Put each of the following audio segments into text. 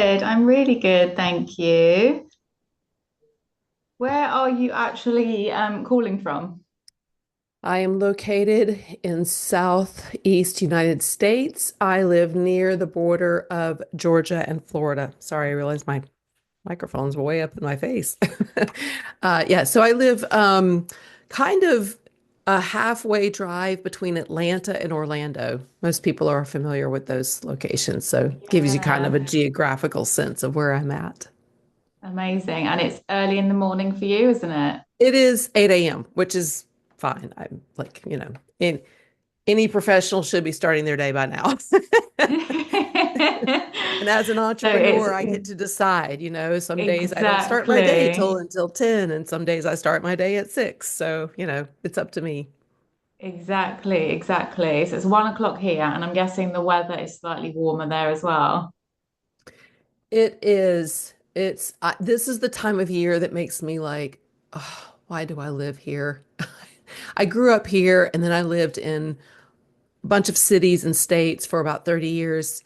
good. I'm really good, thank you. Where are you actually calling from? I am located in Southeast United States. I live near the border of Georgia and Florida. Sorry, I realized my microphone's way up in my face. Yeah, so I live kind of a halfway drive between Atlanta and Orlando. Most people are familiar with those locations, so it gives you kind of a Yeah, geographical sense of where I'm at. amazing. And it's early in the morning for you, isn't it? It is 8 a.m., which is fine. I'm like, any professional should be starting their day by now. And as an So it's entrepreneur, I get to decide, some days I don't start my day till exactly, until 10, and some days I start my day at 6. So, it's up to me. exactly. So it's 1 o'clock here, and I'm guessing the weather is slightly warmer there as well. It is, this is the time of year that makes me like, oh, why do I live here? I grew up here and then I lived in a bunch of cities and states for about 30 years.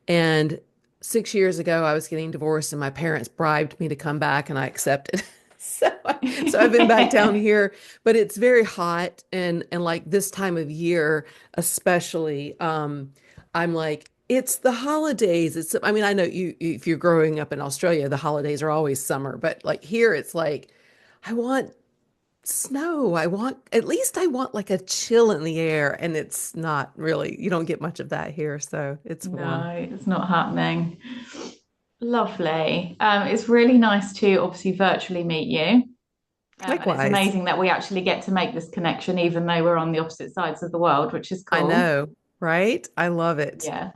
And 6 years ago, I was getting divorced, and my parents bribed me to come back, and I accepted. So I've been back down here, but it's very hot, and like this time of year, especially, I'm like, it's the holidays. I mean, I know if you're growing up in Australia, the holidays are always summer, but like here, it's like, I want snow. At least I want like a chill in the air, and it's not really, you don't get much of that here, so it's warm. No, it's not happening. Lovely. It's really nice to obviously virtually meet you. And it's Likewise. amazing that we actually get to make this connection, even though we're on the opposite sides of the world, which is I cool. know, right? I love it. Yeah,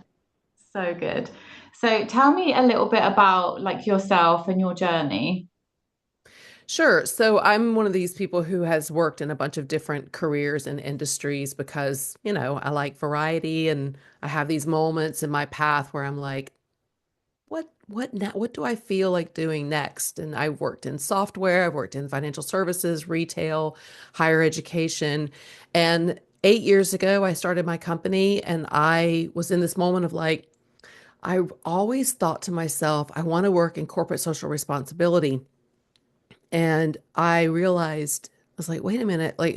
so good. So tell me a little bit about like yourself and your journey. Sure. So I'm one of these people who has worked in a bunch of different careers and industries because, I like variety, and I have these moments in my path where I'm like, what do I feel like doing next? And I've worked in software, I've worked in financial services, retail, higher education. And 8 years ago, I started my company, and I was in this moment of like, I always thought to myself, I want to work in corporate social responsibility. And I realized, I was like, wait a minute, like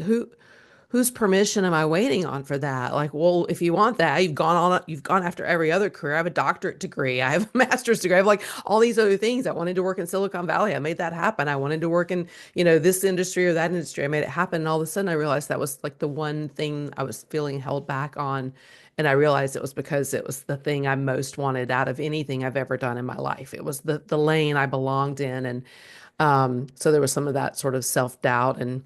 whose permission am I waiting on for that? Like, well, if you want that, you've gone after every other career. I have a doctorate degree, I have a master's degree, I have like all these other things. I wanted to work in Silicon Valley. I made that happen. I wanted to work in, this industry or that industry. I made it happen. And all of a sudden I realized that was like the one thing I was feeling held back on. And I realized it was because it was the thing I most wanted out of anything I've ever done in my life. It was the lane I belonged in. And so there was some of that sort of self-doubt and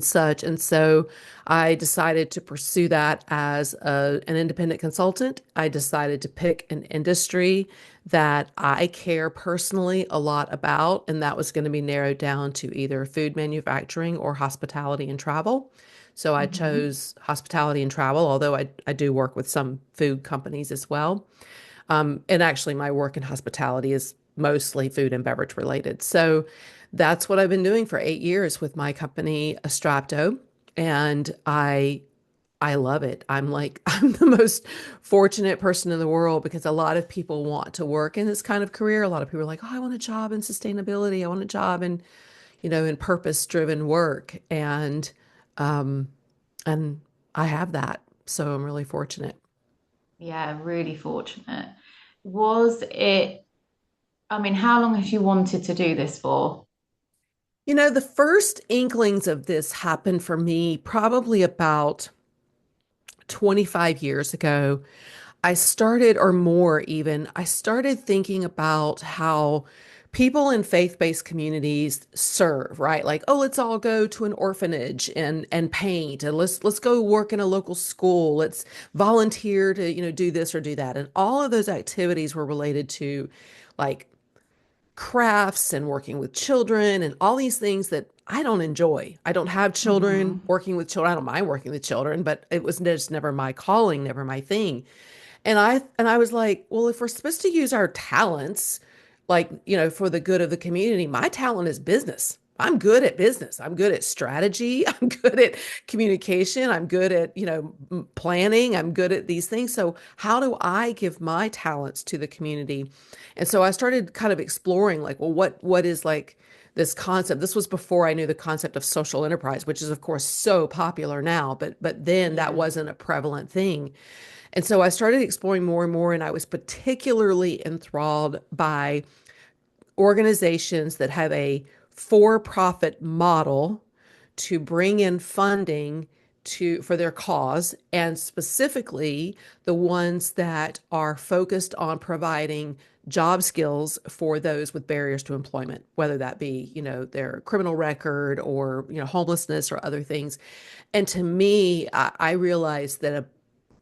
such. And so I decided to pursue that as an independent consultant. I decided to pick an industry that I care personally a lot about, and that was going to be narrowed down to either food manufacturing or hospitality and travel. So I Hmm. chose hospitality and travel, although I do work with some food companies as well. And actually, my work in hospitality is mostly food and beverage related. So that's what I've been doing for 8 years with my company, Astrapto. And I love it. I'm like, I'm the most fortunate person in the world because a lot of people want to work in this kind of career. A lot of people are like, oh, I want a job in sustainability. I want a job in, in purpose-driven work. Um, and I have that. So I'm really fortunate. Yeah, really fortunate. Was it, I mean, how long have you wanted to do this for? The first inklings of this happened for me probably about 25 years ago. I started, or more even, I started thinking about how people in faith-based communities serve, right? Like, oh, let's all go to an orphanage and paint, and let's go work in a local school. Let's volunteer to, do this or do that. And all of those activities were related to like crafts and working with children and all these things that I don't enjoy. I don't have children. Hmm. Working with children, I don't mind working with children, but it was just never my calling, never my thing. And I was like, well, if we're supposed to use our talents, like, for the good of the community, my talent is business. I'm good at business. I'm good at strategy. I'm good at communication. I'm good at, planning. I'm good at these things. So how do I give my talents to the community? And so I started kind of exploring like, well, what is like this concept? This was before I knew the concept of social enterprise, which is of course so popular now, but then that Yeah. wasn't a prevalent thing. And so I started exploring more and more, and I was particularly enthralled by organizations that have a for-profit model to bring in funding for their cause, and specifically the ones that are focused on providing job skills for those with barriers to employment, whether that be, their criminal record or, homelessness or other things. And to me, I realized that a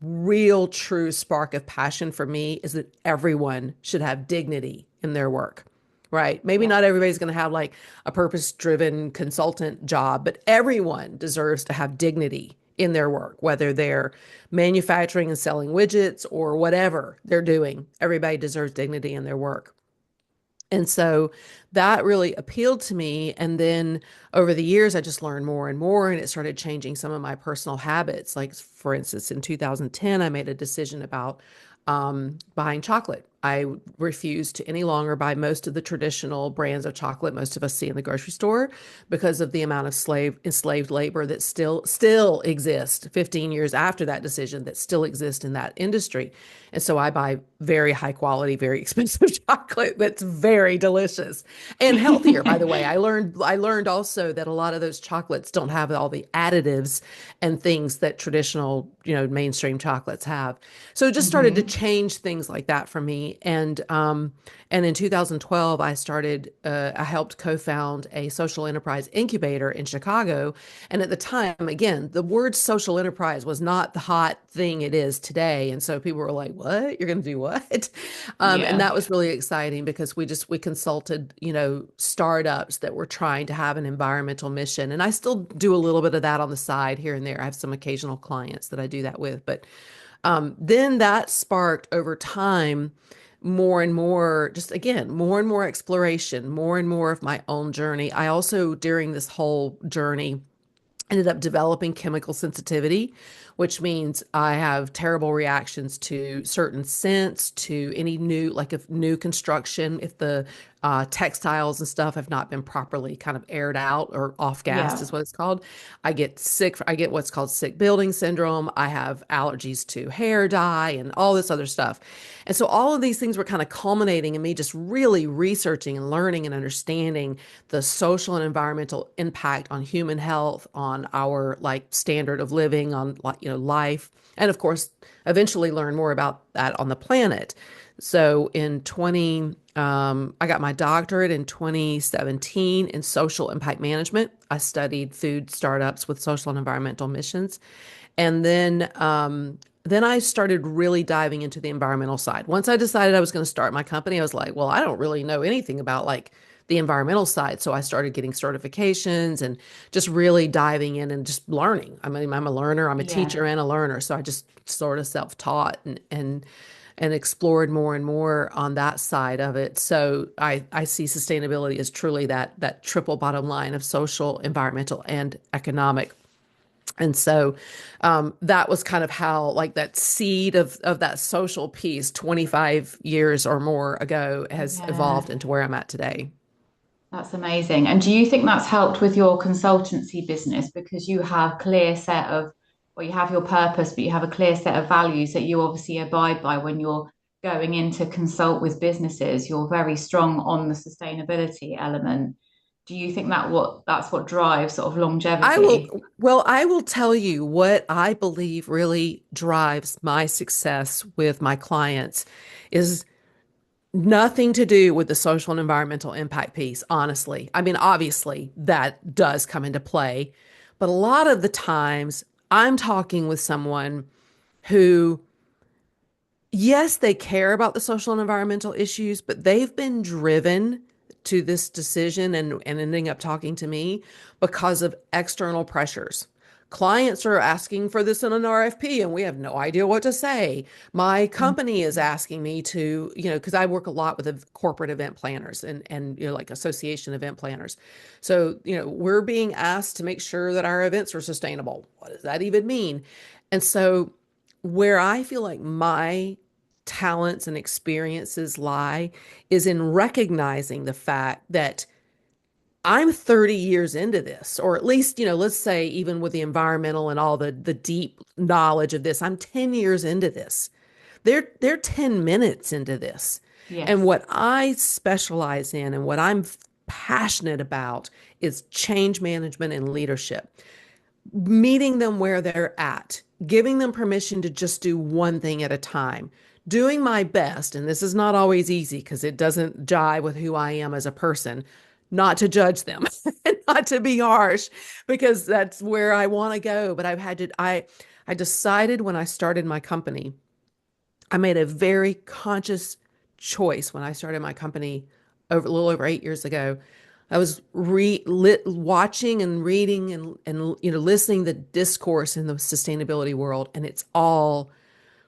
real true spark of passion for me is that everyone should have dignity in their work, right? Maybe Yeah. not everybody's going to have like a purpose-driven consultant job, but everyone deserves to have dignity in their work, whether they're manufacturing and selling widgets or whatever they're doing. Everybody deserves dignity in their work. And so that really appealed to me. And then over the years, I just learned more and more, and it started changing some of my personal habits. Like, for instance, in 2010, I made a decision about buying chocolate. I refused to any longer buy most of the traditional brands of chocolate most of us see in the grocery store because of the amount of enslaved labor that still exists 15 years after that decision, that still exists in that industry. And so I buy very high quality, very expensive chocolate that's very delicious and healthier, by the way. I learned also that a lot of those chocolates don't have all the additives and things that traditional, mainstream chocolates have. So it just started to Hmm. change things like that for me. And in 2012, I helped co-found a social enterprise incubator in Chicago. And at the time, again, the word social enterprise was not the hot thing it is today. And so people were like, what? You're going to do what? And Yeah. that was really exciting because we consulted, startups that were trying to have an environmental mission. And I still do a little bit of that on the side here and there. I have some occasional clients that I do that with, but then that sparked over time more and more, just again, more and more exploration, more and more of my own journey. I also, during this whole journey, ended up developing chemical sensitivity, which means I have terrible reactions to certain scents, to any new, like if new construction, if the textiles and stuff have not been properly kind of aired out or off gassed, Yeah. is what it's called. I get sick. I get what's called sick building syndrome. I have allergies to hair dye and all this other stuff. And so all of these things were kind of culminating in me just really researching and learning and understanding the social and environmental impact on human health, on our like standard of living, on life, and of course, eventually learn more about that on the planet. So I got my doctorate in 2017 in social impact management. I studied food startups with social and environmental missions. And then I started really diving into the environmental side. Once I decided I was going to start my company, I was like, well, I don't really know anything about like the environmental side. So I started getting certifications and just really diving in and just learning. I mean, I'm a learner, I'm a Yeah. teacher and a learner. So I just sort of self-taught and explored more and more on that side of it. So I see sustainability as truly that triple bottom line of social, environmental, and economic. And so that was kind of how, like, that seed of that social piece 25 years or more ago has Yeah. evolved into where I'm at today. That's amazing. And do you think that's helped with your consultancy business because you have clear set of, well, you have your purpose, but you have a clear set of values that you obviously abide by when you're going in to consult with businesses. You're very strong on the sustainability element. Do you think that's what drives sort of longevity? I will tell you what I believe really drives my success with my clients is nothing to do with the social and environmental impact piece, honestly. I mean, obviously, that does come into play, but a lot of the times I'm talking with someone who, yes, they care about the social and environmental issues, but they've been driven to this decision and ending up talking to me because of external pressures, Clients are asking for this in an RFP and we have no idea what to say. My Mhm. company is asking me to, because I work a lot with corporate event planners and like association event planners. So, we're being asked to make sure that our events are sustainable. What does that even mean? And so where I feel like my talents and experiences lie is in recognizing the fact that I'm 30 years into this, or at least, let's say even with the environmental and all the deep knowledge of this, I'm 10 years into this. They're 10 minutes into this. And Yes. what I specialize in and what I'm passionate about is change management and leadership, meeting them where they're at, giving them permission to just do one thing at a time, doing my best. And this is not always easy because it doesn't jive with who I am as a person, not to judge them and not to be harsh because that's where I want to go. But I decided when I started my company, I made a very conscious choice when I started my company over a little over 8 years ago. I was watching and reading and listening to discourse in the sustainability world, and it's all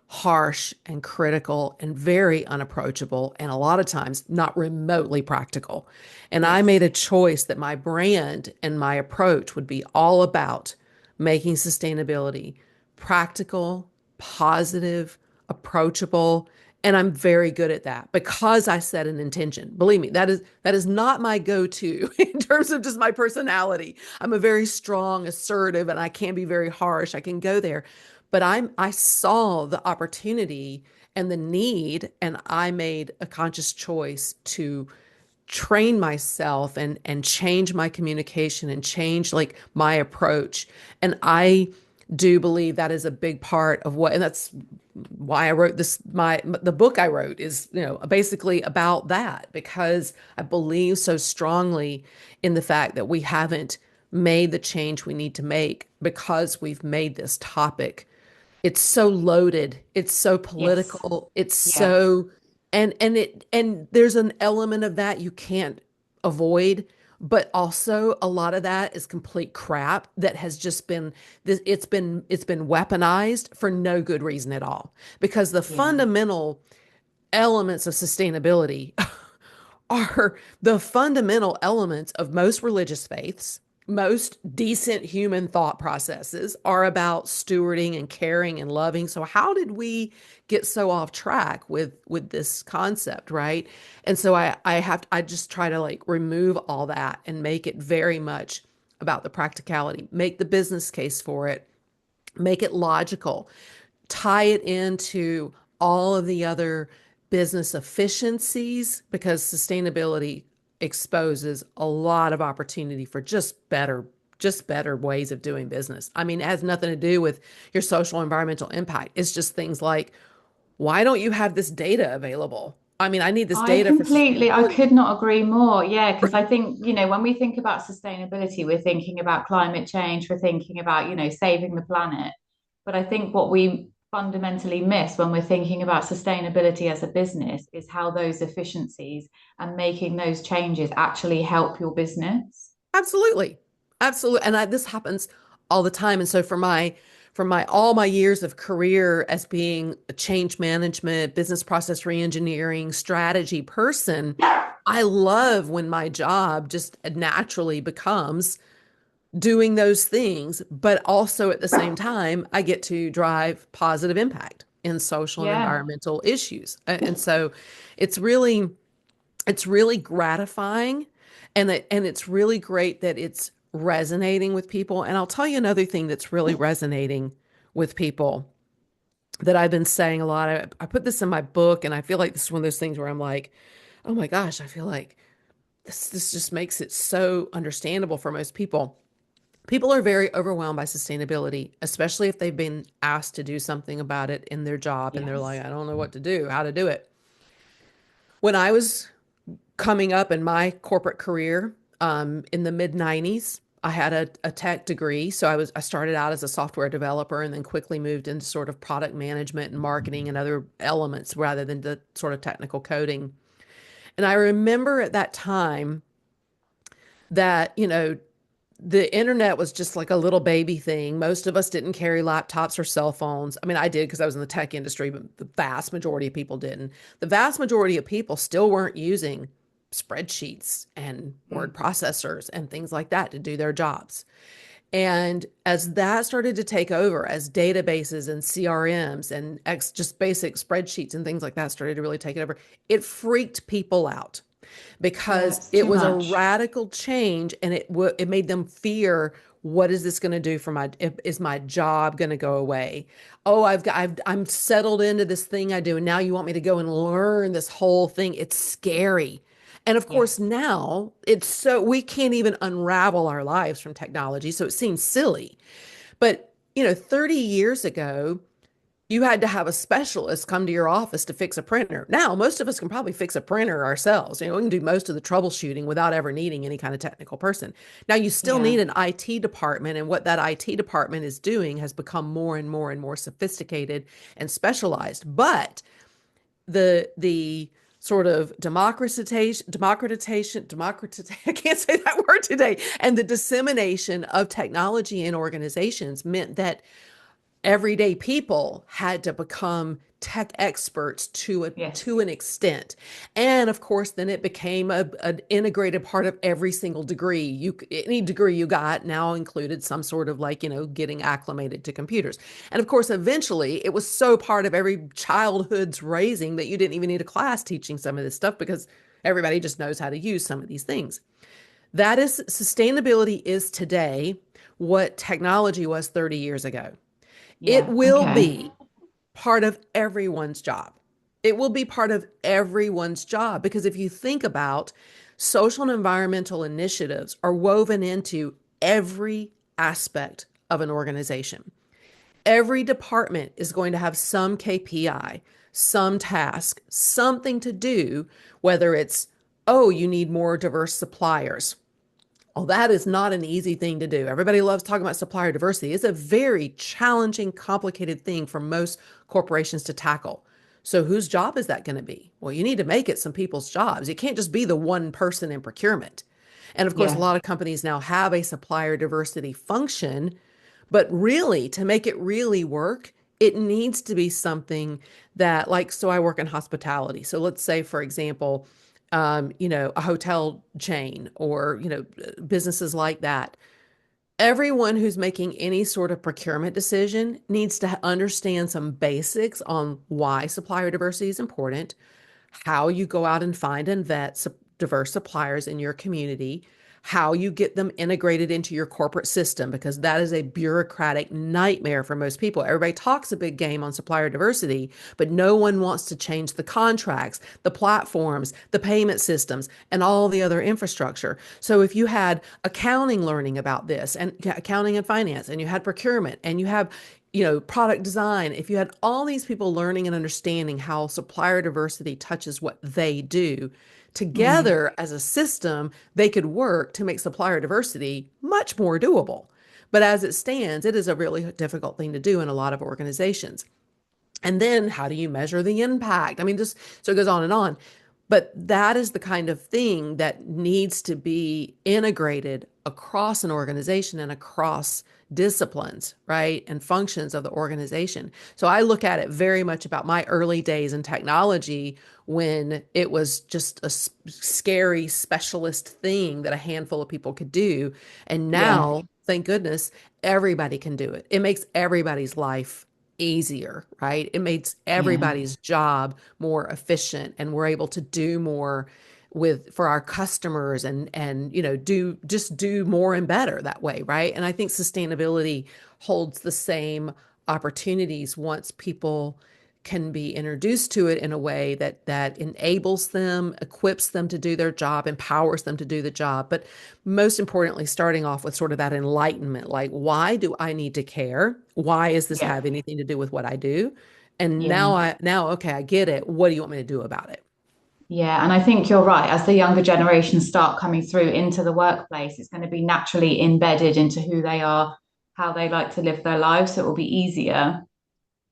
harsh and critical and very unapproachable, and a lot of times not remotely practical. And I Yes. made a choice that my brand and my approach would be all about making sustainability practical, positive, approachable. And I'm very good at that because I set an intention. Believe me, that is not my go-to in terms of just my personality. I'm a very strong, assertive, and I can be very harsh. I can go there. But I saw the opportunity and the need, and I made a conscious choice to train myself and change my communication and change like my approach. And I do believe that is a big part of and that's why I wrote the book I wrote is, basically about that because I believe so strongly in the fact that we haven't made the change we need to make because we've made this topic, it's so loaded, it's so Yes. political, it's Yes. so and there's an element of that you can't avoid, but also a lot of that is complete crap that has just been this it's been weaponized for no good reason at all because the Yeah. fundamental elements of sustainability are the fundamental elements of most religious faiths. Most decent human thought processes are about stewarding and caring and loving. So how did we get so off track with this concept, right? And so I just try to like remove all that and make it very much about the practicality, make the business case for it, make it logical, tie it into all of the other business efficiencies because sustainability exposes a lot of opportunity for just better ways of doing business. I mean, it has nothing to do with your social environmental impact. It's just things like, why don't you have this data available? I mean, I need this data for I sustainability. could not agree more. Yeah, because I think, when we think about sustainability, we're thinking about climate change, we're thinking about, saving the planet. But I think what we fundamentally miss when we're thinking about sustainability as a business is how those efficiencies and making those changes actually help your business. Absolutely. Absolutely. And this happens all the time. And so for my all my years of career as being a change management, business process reengineering, strategy person, I love when my job just naturally becomes doing those things, but also at the same time, I get to drive positive impact in social and Yeah. environmental issues. And so it's really it's really gratifying and it's really great that it's resonating with people. And I'll tell you another thing that's really resonating with people that I've been saying a lot. I put this in my book and I feel like this is one of those things where I'm like, oh my gosh, I feel like this just makes it so understandable for most people. People are very overwhelmed by sustainability, especially if they've been asked to do something about it in their job and they're like, Yes. I don't know what to do, how to do it. When I was coming up in my corporate career in the mid 90s, I had a tech degree. So I started out as a software developer and then quickly moved into sort of product management and marketing and other elements rather than the sort of technical coding. And I remember at that time that, the internet was just like a little baby thing. Most of us didn't carry laptops or cell phones. I mean, I did because I was in the tech industry, but the vast majority of people didn't. The vast majority of people still weren't using spreadsheets and Yeah. word processors and things like that to do their jobs. And as that started to take over, as databases and CRMs and just basic spreadsheets and things like that started to really take it over, it freaked people out Yeah, because it's it too was a much. radical change, and it made them fear, what is this going to do for my, is my job going to go away? Oh, I'm settled into this thing I do, and now you want me to go and learn this whole thing. It's scary. And of Yeah. course, now it's so we can't even unravel our lives from technology, so it seems silly. But 30 years ago, you had to have a specialist come to your office to fix a printer. Now, most of us can probably fix a printer ourselves. We can do most of the troubleshooting without ever needing any kind of technical person. Now, you still Yeah. need an IT department, and what that IT department is doing has become more and more and more sophisticated and specialized. But the sort of I can't say that word today, and the dissemination of technology in organizations meant that everyday people had to become tech experts Yes. to an extent. And of course, then it became an integrated part of every single degree. Any degree you got now included some sort of, like, getting acclimated to computers. And of course, eventually it was so part of every childhood's raising that you didn't even need a class teaching some of this stuff, because everybody just knows how to use some of these things. That is, sustainability is today what technology was 30 years ago. It Yeah. will Okay. be part of everyone's job. It will be part of everyone's job, because if you think about, social and environmental initiatives are woven into every aspect of an organization. Every department is going to have some KPI, some task, something to do, whether it's, oh, you need more diverse suppliers. Well, that is not an easy thing to do. Everybody loves talking about supplier diversity. It's a very challenging, complicated thing for most corporations to tackle. So, whose job is that going to be? Well, you need to make it some people's jobs. It can't just be the one person in procurement. And of course, a Yeah. lot of companies now have a supplier diversity function, but really, to make it really work, it needs to be something that, like, so I work in hospitality. So let's say, for example, a hotel chain, or, businesses like that. Everyone who's making any sort of procurement decision needs to understand some basics on why supplier diversity is important, how you go out and find and vet diverse suppliers in your community, how you get them integrated into your corporate system, because that is a bureaucratic nightmare for most people. Everybody talks a big game on supplier diversity, but no one wants to change the contracts, the platforms, the payment systems, and all the other infrastructure. So if you had accounting learning about this, and accounting and finance, and you had procurement, and you have product design, if you had all these people learning and understanding how supplier diversity touches what they do, Mm. together as a system, they could work to make supplier diversity much more doable. But as it stands, it is a really difficult thing to do in a lot of organizations. And then how do you measure the impact? I mean, just so it goes on and on. But that is the kind of thing that needs to be integrated across an organization and across disciplines, right? And functions of the organization. So I look at it very much about my early days in technology, when it was just a scary specialist thing that a handful of people could do. And Yeah. now, thank goodness, everybody can do it. It makes everybody's life easier, right? It makes Yeah. everybody's job more efficient, and we're able to do more for our customers, and do more and better that way, right? And I think sustainability holds the same opportunities once people can be introduced to it in a way that enables them, equips them to do their job, empowers them to do the job. But most importantly, starting off with sort of that enlightenment, like, why do I need to care? Why does this Yeah. have anything to do with what I do? And Yeah. okay, I get it. What do you want me to do about it? Yeah, and I think you're right. As the younger generations start coming through into the workplace, it's going to be naturally embedded into who they are, how they like to live their lives. So it will be easier.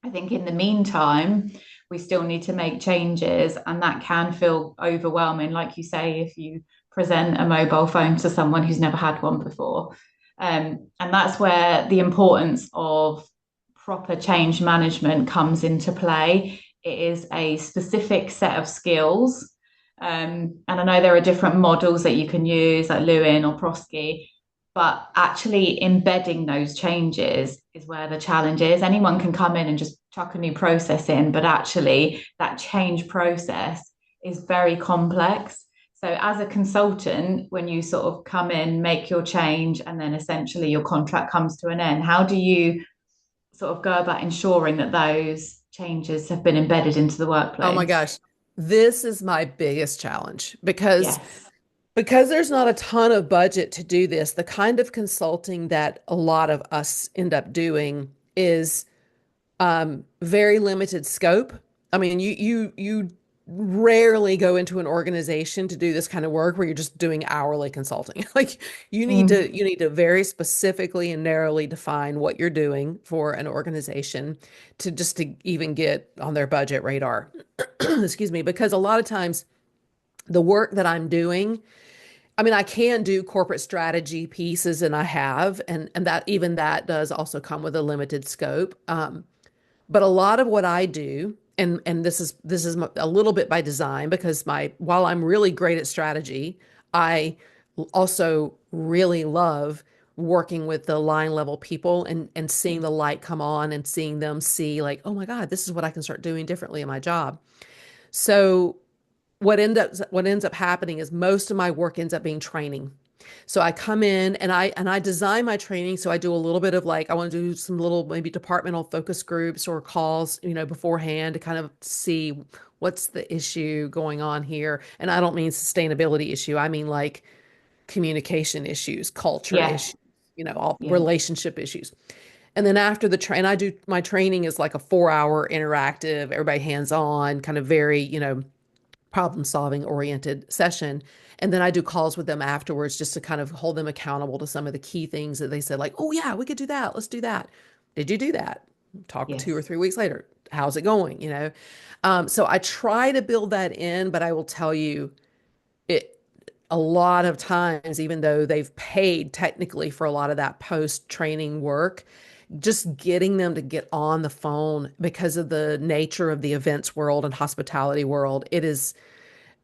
I think in the meantime, we still need to make changes, and that can feel overwhelming, like you say, if you present a mobile phone to someone who's never had one before. And that's where the importance of proper change management comes into play. It is a specific set of skills. And I know there are different models that you can use, like Lewin or Prosky, but actually embedding those changes is where the challenge is. Anyone can come in and just chuck a new process in, but actually, that change process is very complex. So, as a consultant, when you sort of come in, make your change, and then essentially your contract comes to an end, how do you sort of go about ensuring that those changes have been embedded into the Oh my workplace? gosh. This is my biggest challenge because Yes. there's not a ton of budget to do this. The kind of consulting that a lot of us end up doing is very limited scope. I mean, you rarely go into an organization to do this kind of work where you're just doing hourly consulting. Like Mm. you need to very specifically and narrowly define what you're doing for an organization to just to even get on their budget radar. Excuse me, because a lot of times the work that I'm doing, I mean, I can do corporate strategy pieces and I have, and that even that does also come with a limited scope. But a lot of what I do, and this is a little bit by design because my while I'm really great at strategy, I also really love working with the line level people and seeing the light come on and seeing them see like, oh my God, this is what I can start doing differently in my job. So what ends up happening is most of my work ends up being training. So I come in and I design my training. So I do a little bit of like I want to do some little maybe departmental focus groups or calls, beforehand to kind of see what's the issue going on here. And I don't mean sustainability issue. I mean like communication issues, culture Yeah. issues, all Yeah. relationship issues. And then after the train, I do my training is like a 4 hour interactive, everybody hands on, kind of very, problem solving oriented session. And then I do calls with them afterwards just to kind of hold them accountable to some of the key things that they said, like, oh, yeah, we could do that. Let's do that. Did you do that? Talk two or Yes. 3 weeks later. How's it going? So I try to build that in, but I will tell you, it a lot of times, even though they've paid technically for a lot of that post training work, just getting them to get on the phone because of the nature of the events world and hospitality world, it is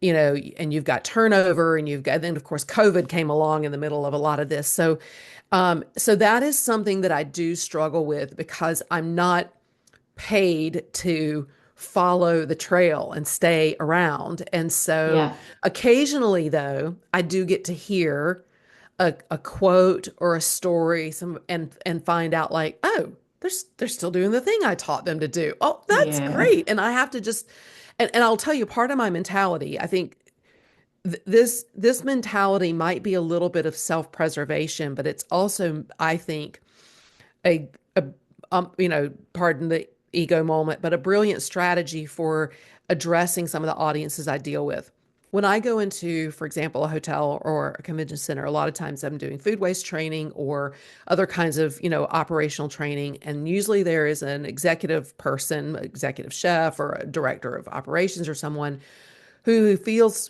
and you've got turnover and you've got, then of course, COVID came along in the middle of a lot of this. So that is something that I do struggle with because I'm not paid to follow the trail and stay around. And so Yeah. occasionally, though, I do get to hear a quote or a story and find out like, oh, they're still doing the thing I taught them to do. Oh, that's Yeah. great. And I have to just and I'll tell you part of my mentality, I think this mentality might be a little bit of self-preservation, but it's also, I think, a pardon the ego moment, but a brilliant strategy for addressing some of the audiences I deal with. When I go into, for example, a hotel or a convention center, a lot of times I'm doing food waste training or other kinds of, operational training. And usually there is an executive person, executive chef or a director of operations or someone who feels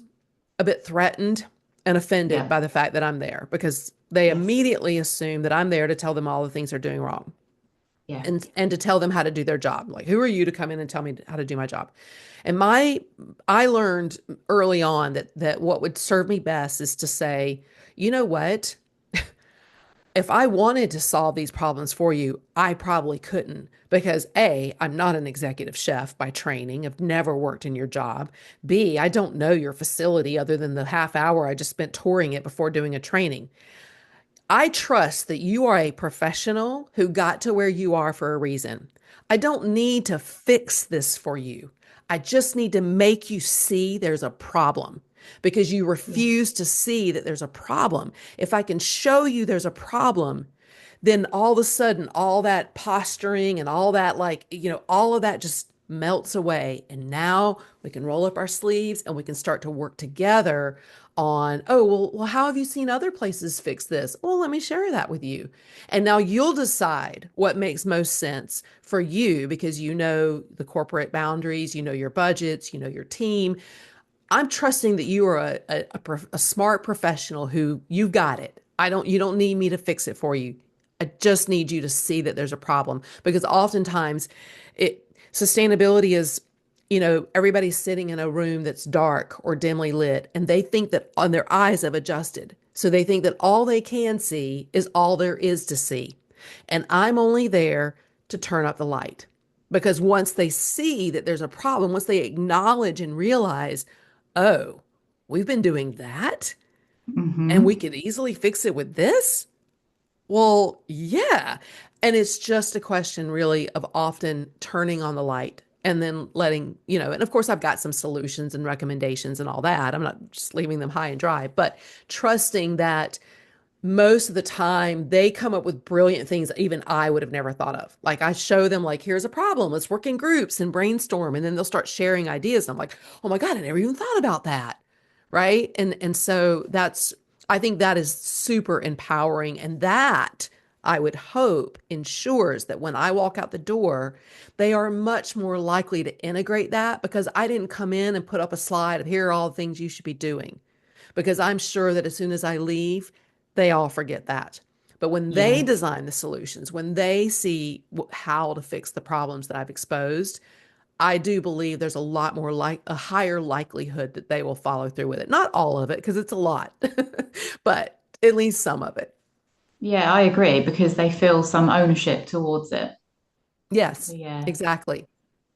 a bit threatened and offended Yeah. by the fact that I'm there because they Yes. immediately assume that I'm there to tell them all the things they're doing wrong Yeah. and to tell them how to do their job. Like, who are you to come in and tell me how to do my job? And I learned early on that what would serve me best is to say, you know what? If I wanted to solve these problems for you, I probably couldn't because A, I'm not an executive chef by training. I've never worked in your job. B, I don't know your facility other than the half hour I just spent touring it before doing a training. I trust that you are a professional who got to where you are for a reason. I don't need to fix this for you. I just need to make you see there's a problem because you Yeah. refuse to see that there's a problem. If I can show you there's a problem, then all of a sudden, all that posturing and all that, like, all of that just melts away. And now we can roll up our sleeves and we can start to work together on, oh, well, how have you seen other places fix this? Well, let me share that with you. And now you'll decide what makes most sense for you because you know the corporate boundaries, you know your budgets, you know your team. I'm trusting that you are a smart professional who you got it. you don't need me to fix it for you. I just need you to see that there's a problem because oftentimes sustainability is, everybody's sitting in a room that's dark or dimly lit and they think that on their eyes have adjusted. So they think that all they can see is all there is to see. And I'm only there to turn up the light. Because once they see that there's a problem, once they acknowledge and realize, oh, we've been doing that and we Hmm. could easily fix it with this. Well, yeah. And it's just a question really of often turning on the light and then letting, and of course I've got some solutions and recommendations and all that. I'm not just leaving them high and dry, but trusting that most of the time they come up with brilliant things that even I would have never thought of. Like I show them like, here's a problem. Let's work in groups and brainstorm. And then they'll start sharing ideas. And I'm like, oh my God, I never even thought about that. Right. And so I think that is super empowering. And that I would hope ensures that when I walk out the door, they are much more likely to integrate that because I didn't come in and put up a slide of here are all the things you should be doing because I'm sure that as soon as I leave, they all forget that. But when they Yeah. design the solutions, when they see how to fix the problems that I've exposed, I do believe there's a lot more like a higher likelihood that they will follow through with it. Not all of it, because it's a lot, but at least some of it. Yeah, I agree because they feel some ownership towards it. So Yes, yeah, exactly. yeah.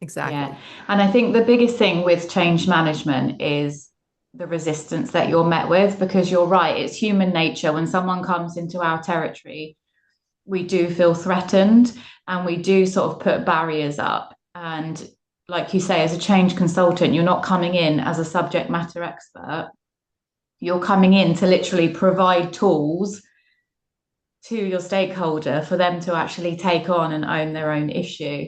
Exactly. And I think the biggest thing with change management is the resistance that you're met with because you're right, it's human nature. When someone comes into our territory, we do feel threatened and we do sort of put barriers up. And like you say, as a change consultant, you're not coming in as a subject matter expert. You're coming in to literally provide tools to your stakeholder for them to actually take on and own their own issue.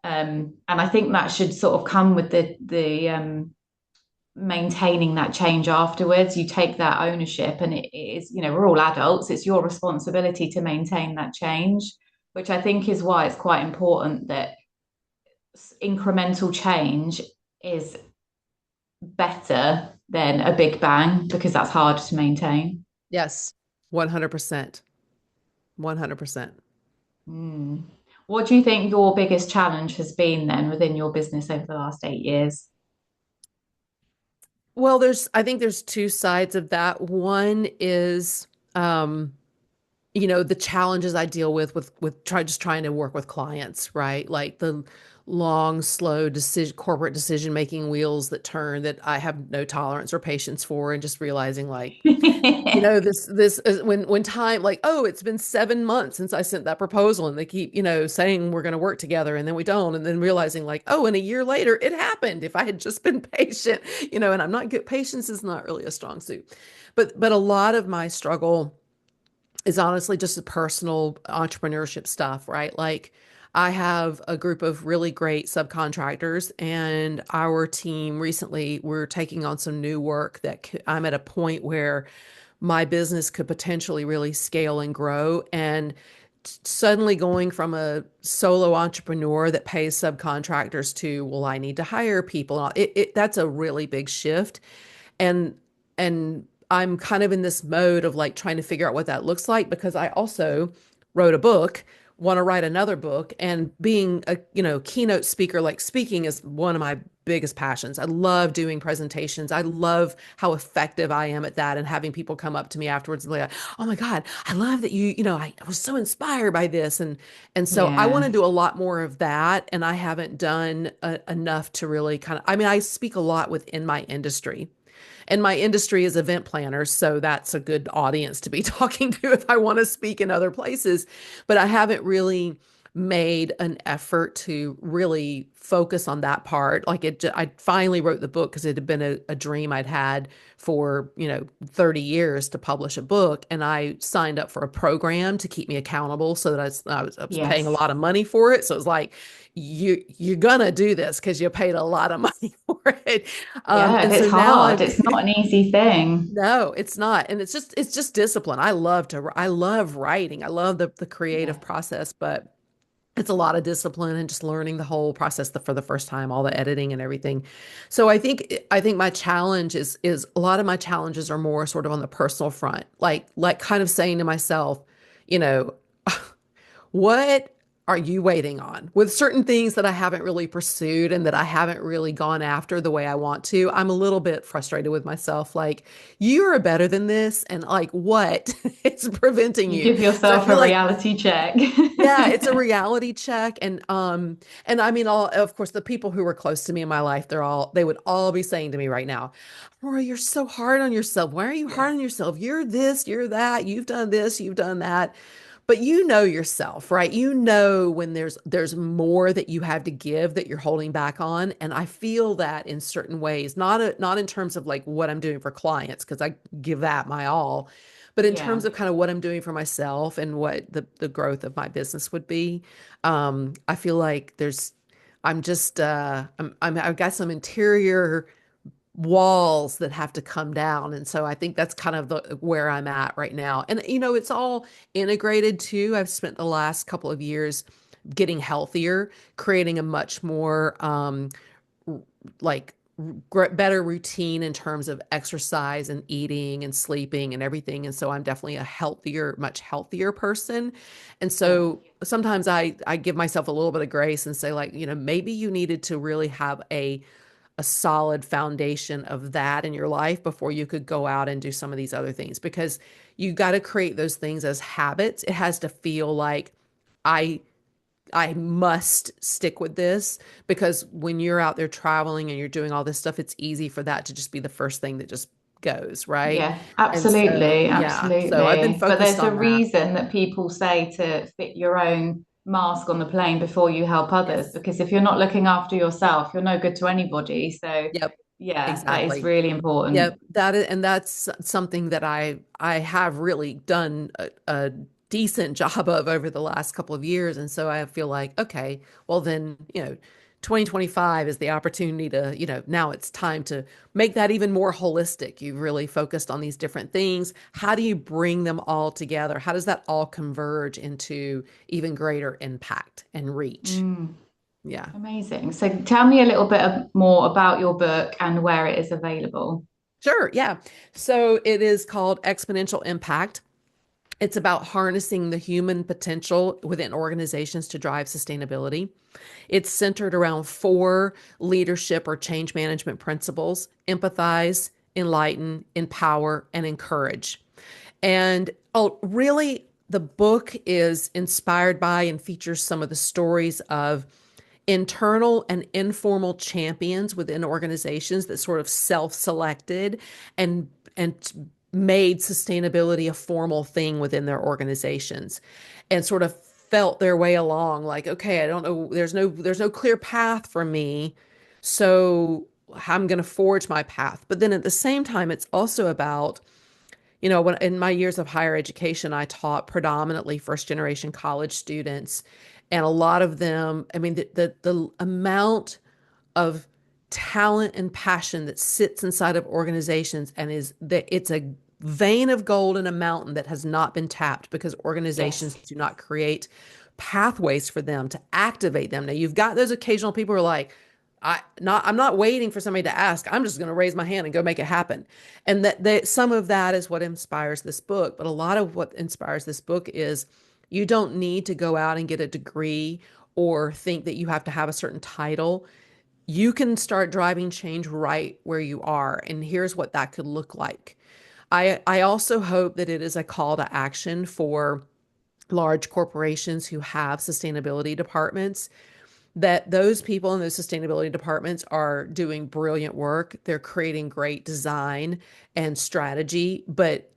And I think that should sort of come with the maintaining that change afterwards. You take that ownership, and it is, we're all adults. It's your responsibility to maintain that change, which I think is why it's quite important that incremental change is better than a big bang because that's hard to maintain. Yes, 100%. 100%. Mm. What do you think your biggest challenge has been then within your business over the last 8 years? Well, I think there's two sides of that. One is, um, the challenges I deal with just trying to work with clients, right? Like the long, slow corporate decision making wheels that turn that I have no tolerance or patience for, and just realizing like, this is when time like, oh, it's been 7 months since I sent that proposal, and they keep, saying we're going to work together, and then we don't, and then realizing like, oh, and a year later it happened. If I had just been patient, and I'm not good. Patience is not really a strong suit, but a lot of my struggle is honestly just the personal entrepreneurship stuff, right? Like I have a group of really great subcontractors, and our team recently we're taking on some new work that I'm at a point where my business could potentially really scale and grow. And suddenly going from a solo entrepreneur that pays subcontractors to, well, I need to hire people. That's a really big shift. And I'm kind of in this mode of like trying to figure out what that looks like because I also wrote a book, want to write another book, and being a, keynote speaker, like speaking is one of my biggest passions. I love doing presentations. I love how effective I am at that and having people come up to me afterwards and be like, "Oh my God, I love that I was so inspired by this." And so I want Yeah. to do a lot more of that, and I haven't done enough to really kind of I mean, I speak a lot within my industry. And my industry is event planners, so that's a good audience to be talking to if I want to speak in other places. But I haven't really made an effort to really focus on that part. I finally wrote the book because it had been a dream I'd had for, 30 years to publish a book. And I signed up for a program to keep me accountable so that I was paying a Yes. lot of money for it. So it was like, you're gonna do this because you paid a lot of money for it. Yeah, And it's so now hard. I'm It's not an easy thing. no, it's not. And it's just discipline. I love writing. I love the Yeah. creative process, but it's a lot of discipline and just learning the whole process for the first time, all the editing and everything. So I think my challenge is a lot of my challenges are more sort of on the personal front, like kind of saying to myself, you know, what are you waiting on? With certain things that I haven't really pursued and that I haven't really gone after the way I want to, I'm a little bit frustrated with myself. Like, you are better than this, and like, what is preventing You you? give So I yourself a feel like, reality check. yeah, it's a reality check. And I mean, all of course, the people who were close to me in my life, they would all be saying to me right now, Aurora, you're so hard on yourself. Why are you hard on Yes. yourself? You're this, you're that, you've done this, you've done that. But you know yourself, right? You know when there's more that you have to give that you're holding back on. And I feel that in certain ways, not in terms of like what I'm doing for clients, because I give that my all, but in Yeah. terms of kind of what I'm doing for myself and what the growth of my business would be. I feel like I'm just I've got some interior walls that have to come down. And so I think that's kind of where I'm at right now. And it's all integrated too. I've spent the last couple of years getting healthier, creating a much more like better routine in terms of exercise and eating and sleeping and everything. And so I'm definitely a much healthier person. And Yeah. so sometimes I give myself a little bit of grace and say, like, maybe you needed to really have a solid foundation of that in your life before you could go out and do some of these other things, because you got to create those things as habits. It has to feel like I I must stick with this, because when you're out there traveling and you're doing all this stuff, it's easy for that to just be the first thing that just goes, right? Yeah, And so, absolutely, yeah, so I've been absolutely. But focused there's a on that. reason that people say to fit your own mask on the plane before you help others, Yes. because if you're not looking after yourself, you're no good to anybody. So, Yep. yeah, that is Exactly. really important. Yep, that's something that I have really done a decent job of over the last couple of years, and so I feel like, okay, well then, 2025 is the opportunity to, now it's time to make that even more holistic. You've really focused on these different things. How do you bring them all together? How does that all converge into even greater impact and reach? Mm, Yeah. amazing. So, tell me a little bit more about your book and where it is available. Sure, yeah. So it is called Exponential Impact. It's about harnessing the human potential within organizations to drive sustainability. It's centered around four leadership or change management principles: empathize, enlighten, empower, and encourage. And really, the book is inspired by and features some of the stories of internal and informal champions within organizations that sort of self-selected and made sustainability a formal thing within their organizations, and sort of felt their way along, like, okay, I don't know, there's no clear path for me, so I'm going to forge my path. But then at the same time, it's also about, when in my years of higher education, I taught predominantly first generation college students, and a lot of them, I mean, the amount of talent and passion that sits inside of organizations, and is that it's a vein of gold in a mountain that has not been tapped because organizations Yes. do not create pathways for them to activate them. Now you've got those occasional people who are like, I'm not waiting for somebody to ask. I'm just going to raise my hand and go make it happen. And that some of that is what inspires this book, but a lot of what inspires this book is you don't need to go out and get a degree or think that you have to have a certain title. You can start driving change right where you are. And here's what that could look like. I also hope that it is a call to action for large corporations who have sustainability departments, that those people in those sustainability departments are doing brilliant work. They're creating great design and strategy. But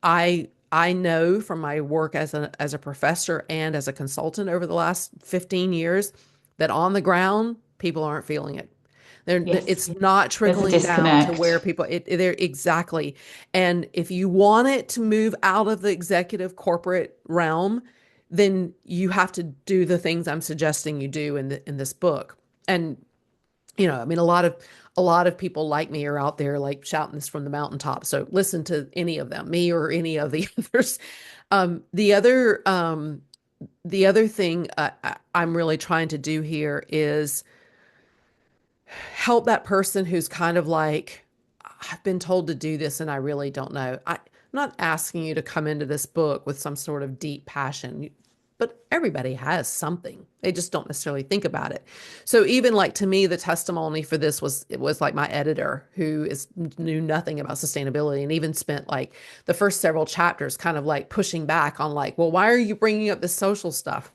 I know from my work as a professor and as a consultant over the last 15 years that on the ground, people aren't feeling it. Yes. It's not There's a trickling down to where disconnect. people, they're exactly. And if you want it to move out of the executive corporate realm, then you have to do the things I'm suggesting you do in this book. And I mean, a lot of people like me are out there like shouting this from the mountaintop. So listen to any of them, me or any of the others. The other the other thing I'm really trying to do here is help that person who's kind of like, I've been told to do this and I really don't know. I'm not asking you to come into this book with some sort of deep passion, but everybody has something. They just don't necessarily think about it. So even like to me, the testimony for this was it was like my editor who is knew nothing about sustainability and even spent like the first several chapters kind of like pushing back on like, well, why are you bringing up this social stuff?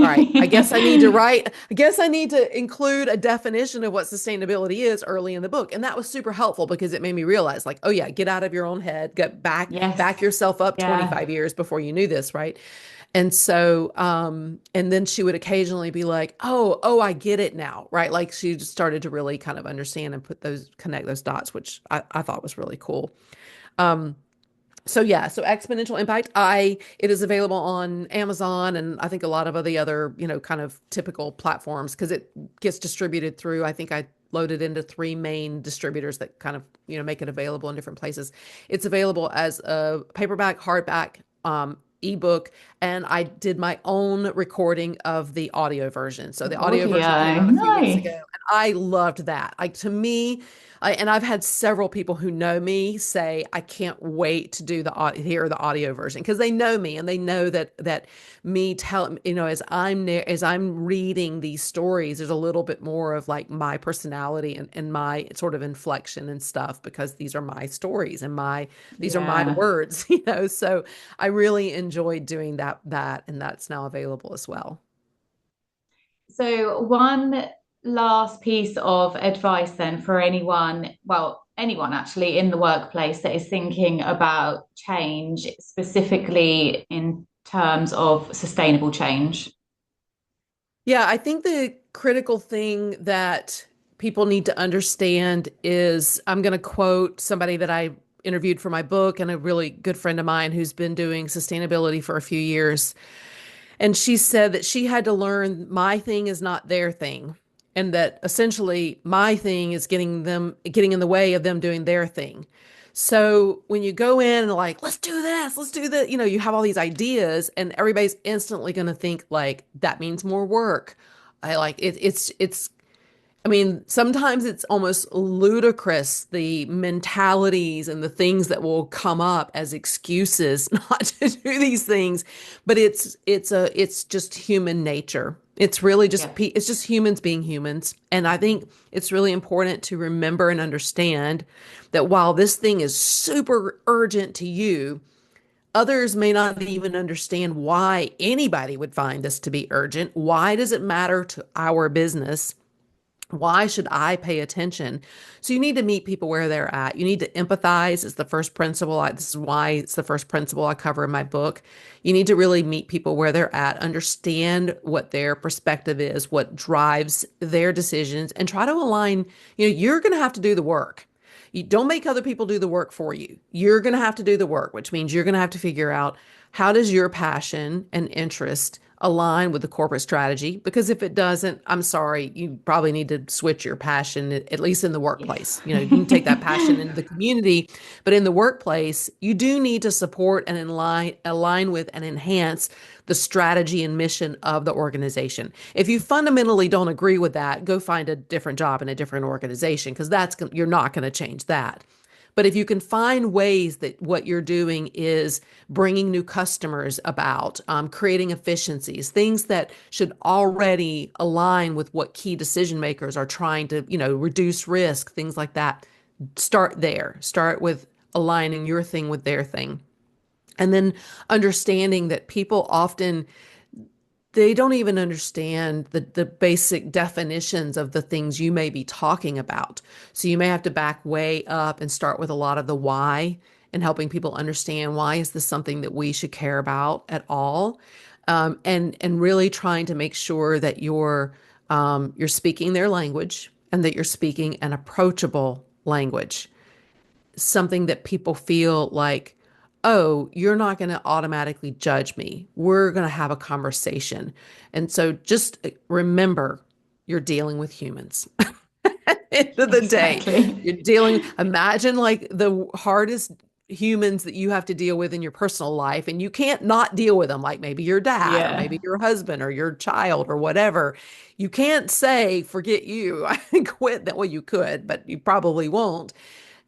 All right, I guess I need to include a definition of what sustainability is early in the book. And that was super helpful because it made me realize like, oh yeah, get out of your own head, back Yes. yourself up Yeah. 25 years before you knew this, right? And so and then she would occasionally be like, "Oh, I get it now." Right? Like she just started to really kind of understand and connect those dots, which I thought was really cool. Um so yeah, so exponential impact. It is available on Amazon and I think a lot of the other, kind of typical platforms because it gets distributed through, I think I loaded into three main distributors that kind of, make it available in different places. It's available as a paperback, hardback, ebook, and I did my own recording of the audio version. So the audio version came Audio. out a few weeks ago, Nice. and I loved that. Like to me, and I've had several people who know me say, I can't wait to hear the audio version because they know me and they know that me tell, as I'm reading these stories, there's a little bit more of like my personality and my sort of inflection and stuff because these are my stories and these are my Yeah. words, so I really enjoyed doing that, and that's now available as well. So, one last piece of advice then for anyone, well, anyone actually in the workplace that is thinking about change, specifically in terms of sustainable change. Yeah, I think the critical thing that people need to understand is I'm going to quote somebody that I interviewed for my book and a really good friend of mine who's been doing sustainability for a few years. And she said that she had to learn my thing is not their thing. And that essentially my thing is getting in the way of them doing their thing. So when you go in and like, let's do this, let's do that, you have all these ideas and everybody's instantly going to think like that means more work. I like it. I mean, sometimes it's almost ludicrous, the mentalities and the things that will come up as excuses not to do these things, but it's just human nature. Yeah. It's just humans being humans. And I think it's really important to remember and understand that while this thing is super urgent to you, others may not even understand why anybody would find this to be urgent. Why does it matter to our business? Why should I pay attention? So you need to meet people where they're at. You need to empathize. It's the first principle. This is why it's the first principle I cover in my book. You need to really meet people where they're at, understand what their perspective is, what drives their decisions, and try to align. You're going to have to do the work. You don't make other people do the work for you. You're going to have to do the work, which means you're going to have to figure out how does your passion and interest align with the corporate strategy? Because if it doesn't, I'm sorry, you probably need to switch your passion, at least in the Yeah. workplace. You can take that passion into the community, but in the workplace, you do need to support and align with and enhance the strategy and mission of the organization. If you fundamentally don't agree with that, go find a different job in a different organization because you're not going to change that. But if you can find ways that what you're doing is bringing new customers about, creating efficiencies, things that should already align with what key decision makers are trying to, reduce risk, things like that, start there. Start with aligning your thing with their thing. And then understanding that people often they don't even understand the basic definitions of the things you may be talking about. So you may have to back way up and start with a lot of the why and helping people understand why is this something that we should care about at all, and really trying to make sure that you're speaking their language and that you're speaking an approachable language, something that people feel like, oh, you're not going to automatically judge me. We're going to have a conversation. And so just remember, you're dealing with humans. At the end of the day, Exactly. imagine like the hardest humans that you have to deal with in your personal life, and you can't not deal with them, like maybe your dad or maybe Yeah. your husband or your child or whatever. You can't say, forget you, I quit that. Well, you could, but you probably won't.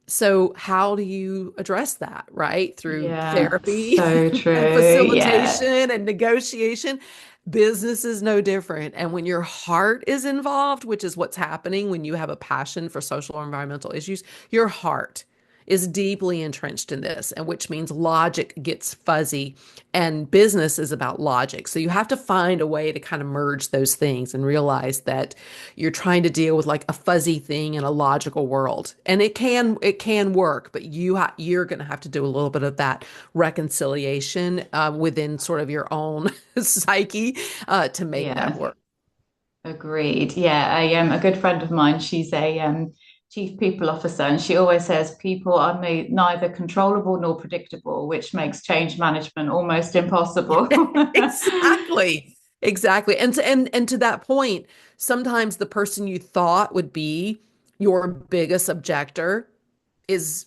So, how do you address that, right? Through Yeah. therapy So and true. Yeah. facilitation and negotiation. Business is no different. And when your heart is involved, which is what's happening when you have a passion for social or environmental issues, your heart is deeply entrenched in this, and which means logic gets fuzzy and business is about logic. So you have to find a way to kind of merge those things and realize that you're trying to deal with like a fuzzy thing in a logical world. And it can work, but you're going to have to do a little bit of that reconciliation within sort of your own psyche to make that Yeah. work. Agreed. Yeah. A good friend of mine, she's a chief people officer, and she always says people are neither controllable nor predictable, which makes change management almost impossible. Exactly. Exactly. And to that point, sometimes the person you thought would be your biggest objector is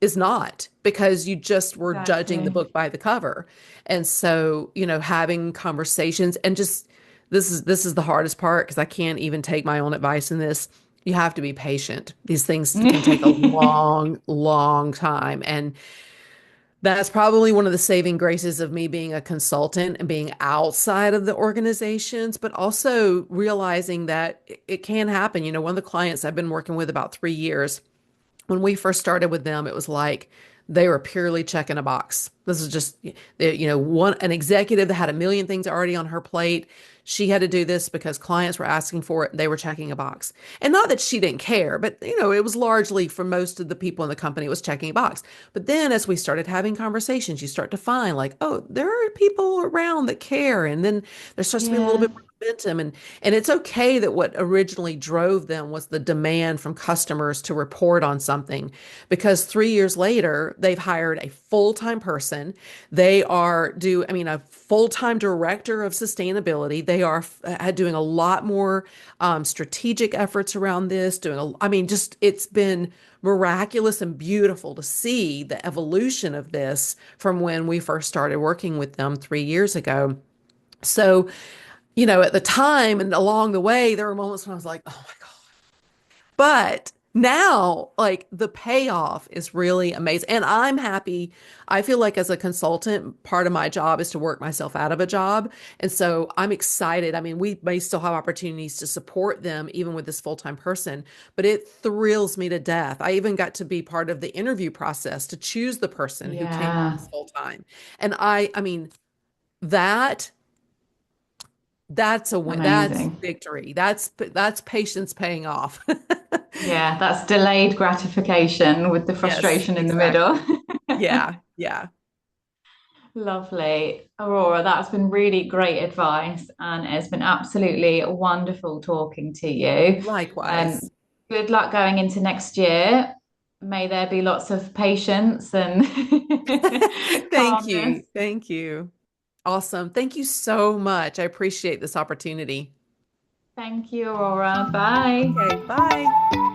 is not, because you just were judging the Exactly. book by the cover. And so, having conversations and just this is the hardest part because I can't even take my own advice in this. You have to be patient. These things can take a long, long time. And that's probably one of the saving graces of me being a consultant and being outside of the organizations, but also realizing that it can happen. One of the clients I've been working with about 3 years, when we first started with them, it was like they were purely checking a box. This is just, one an executive that had a million things already on her plate. She had to do this because clients were asking for it and they were checking a box. And not that she didn't care, but it was largely for most of the people in the company, it was checking a box. But then as we started having conversations, you start to find like, oh, there are people around that care. And then there starts to be a little Yeah. bit more momentum. And it's okay that what originally drove them was the demand from customers to report on something, because 3 years later, they've hired a full-time person. They are I mean, a full-time director of sustainability. They are doing a lot more strategic efforts around this, I mean, just it's been miraculous and beautiful to see the evolution of this from when we first started working with them 3 years ago. So, at the time and along the way, there were moments when I was like, oh my God. But now, like the payoff is really amazing. And I'm happy. I feel like as a consultant, part of my job is to work myself out of a job. And so I'm excited. I mean, we may still have opportunities to support them even with this full-time person, but it thrills me to death. I even got to be part of the interview process to choose the person who came on Yeah. as full-time. And I mean, that that's a win. That's Amazing. victory. That's patience paying off. Yeah. That's delayed gratification with the Yes, frustration in the middle. exactly. Yeah, yeah. Lovely. Aurora, that's been really great advice, and it's been absolutely wonderful talking to you. Um, Likewise. Good luck going into next year. May there be lots of patience and Thank calmness. you. Thank you. Awesome. Thank you so much. I appreciate this opportunity. Thank you, Aurora. Bye. Okay, bye.